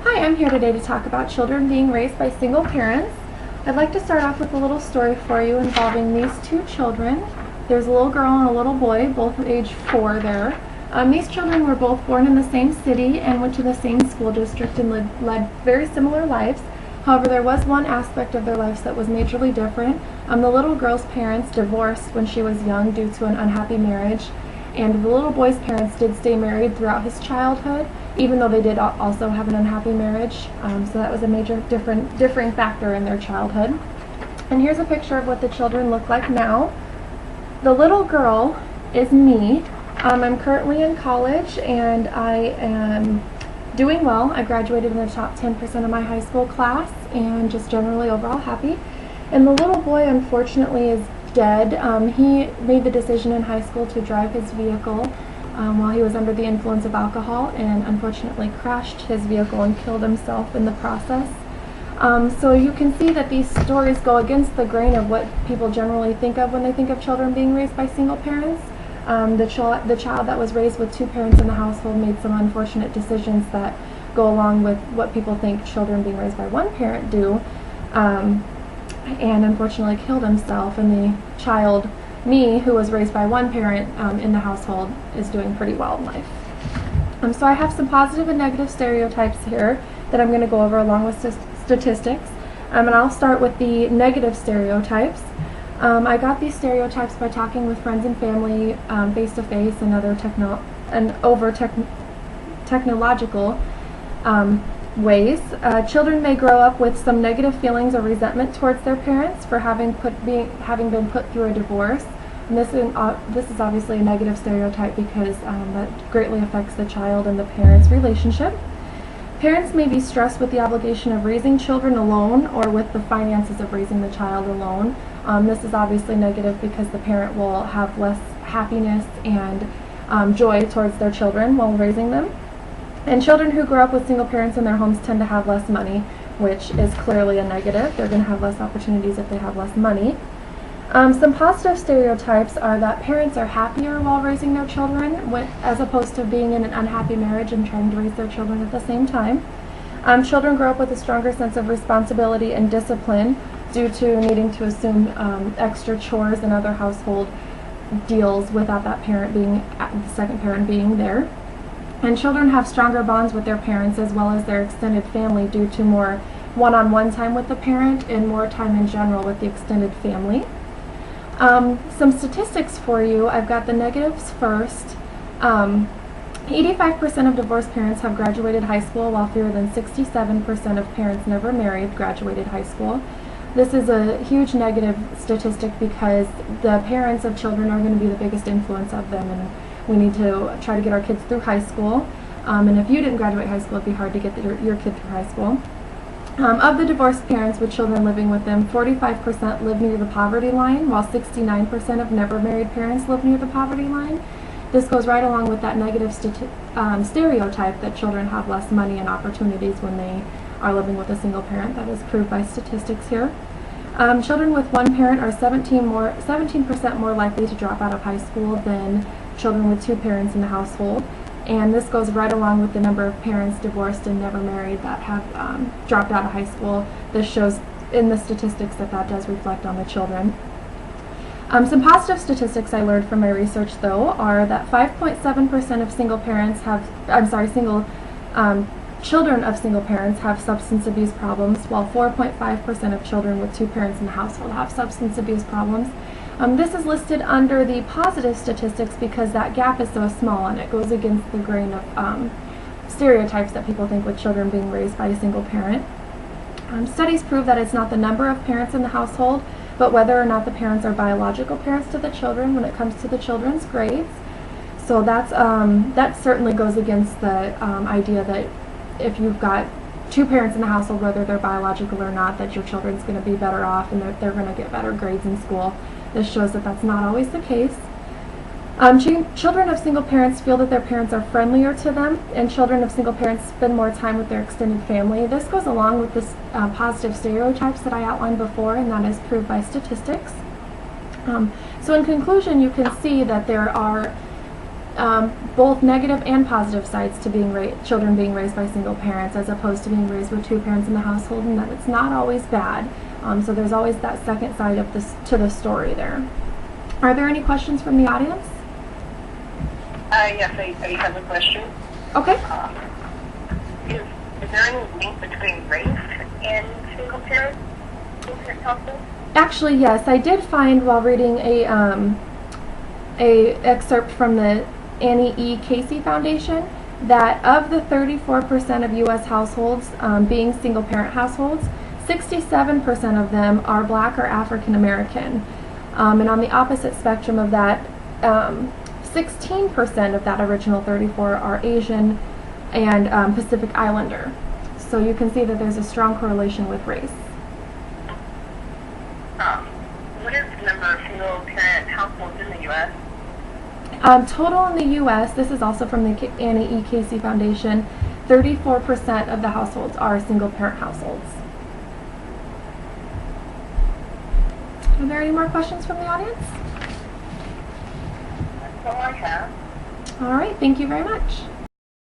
Hi, I'm here today to talk about children being raised by single parents. I'd like to start off with a little story for you involving these two children. There's a little girl and a little boy, both age 4 there. These children were both born in the same city and went to the same school district and led very similar lives. However, there was one aspect of their lives that was majorly different. The little girl's parents divorced when she was young due to an unhappy marriage, and the little boy's parents did stay married throughout his childhood, even though they did also have an unhappy marriage. So that was a major differing factor in their childhood. And here's a picture of what the children look like now. The little girl is me. I'm currently in college and I am doing well. I graduated in the top 10% of my high school class and just generally overall happy. And the little boy, unfortunately, is dead. He made the decision in high school to drive his vehicle while he was under the influence of alcohol and unfortunately crashed his vehicle and killed himself in the process. So you can see that these stories go against the grain of what people generally think of when they think of children being raised by single parents. The child that was raised with two parents in the household made some unfortunate decisions that go along with what people think children being raised by one parent do, and unfortunately killed himself. And the child, me, who was raised by one parent in the household, is doing pretty well in life. So I have some positive and negative stereotypes here that I'm going to go over along with statistics. And I'll start with the negative stereotypes. I got these stereotypes by talking with friends and family face-to-face and other technological ways. Children may grow up with some negative feelings or resentment towards their parents for having been put through a divorce. And this is obviously a negative stereotype because that greatly affects the child and the parent's relationship. Parents may be stressed with the obligation of raising children alone or with the finances of raising the child alone. This is obviously negative because the parent will have less happiness and joy towards their children while raising them. And children who grow up with single parents in their homes tend to have less money, which is clearly a negative. They're going to have less opportunities if they have less money. Some positive stereotypes are that parents are happier while raising their children as opposed to being in an unhappy marriage and trying to raise their children at the same time. Children grow up with a stronger sense of responsibility and discipline due to needing to assume extra chores and other household deals without that the second parent being there. And children have stronger bonds with their parents as well as their extended family due to more one-on-one time with the parent and more time in general with the extended family. Some statistics for you. I've got the negatives first. 85% of divorced parents have graduated high school, while fewer than 67% of parents never married graduated high school. This is a huge negative statistic because the parents of children are going to be the biggest influence of them, and we need to try to get our kids through high school. And if you didn't graduate high school, it'd be hard to get your kid through high school. Of the divorced parents with children living with them, 45% live near the poverty line, while 69% of never married parents live near the poverty line. This goes right along with that negative stereotype that children have less money and opportunities when they are living with a single parent. That is proved by statistics here. Children with one parent are 17% more likely to drop out of high school than children with two parents in the household. And this goes right along with the number of parents divorced and never married that have dropped out of high school. This shows in the statistics that does reflect on the children. Some positive statistics I learned from my research, though, are that 5.7% of children of single parents have substance abuse problems, while 4.5% of children with two parents in the household have substance abuse problems. This is listed under the positive statistics because that gap is so small and it goes against the grain of stereotypes that people think with children being raised by a single parent. Studies prove that it's not the number of parents in the household, but whether or not the parents are biological parents to the children when it comes to the children's grades. So that certainly goes against the idea that if you've got two parents in the household, whether they're biological or not, that your children's going to be better off and they're going to get better grades in school. This shows that that's not always the case. Children of single parents feel that their parents are friendlier to them, and children of single parents spend more time with their extended family. This goes along with the positive stereotypes that I outlined before, and that is proved by statistics. So in conclusion, you can see that there are both negative and positive sides to children being raised by single parents as opposed to being raised with two parents in the household, and that it's not always bad. So there's always that second side of to the story there. Are there any questions from the audience? Yes, I have a question. Okay. Is there any link between race and single parent households? Actually, yes. I did find while reading a excerpt from the Annie E. Casey Foundation that of the 34% of U.S. households being single parent households, 67% of them are Black or African American. And on the opposite spectrum of that, 16% of that original 34 are Asian and Pacific Islander. So you can see that there's a strong correlation with race. What is the number of single parent households in the U.S.? Total in the U.S., this is also from the Annie E. Casey Foundation, 34% of the households are single parent households. Are there any more questions from the audience? That's all I have. All right, thank you very much.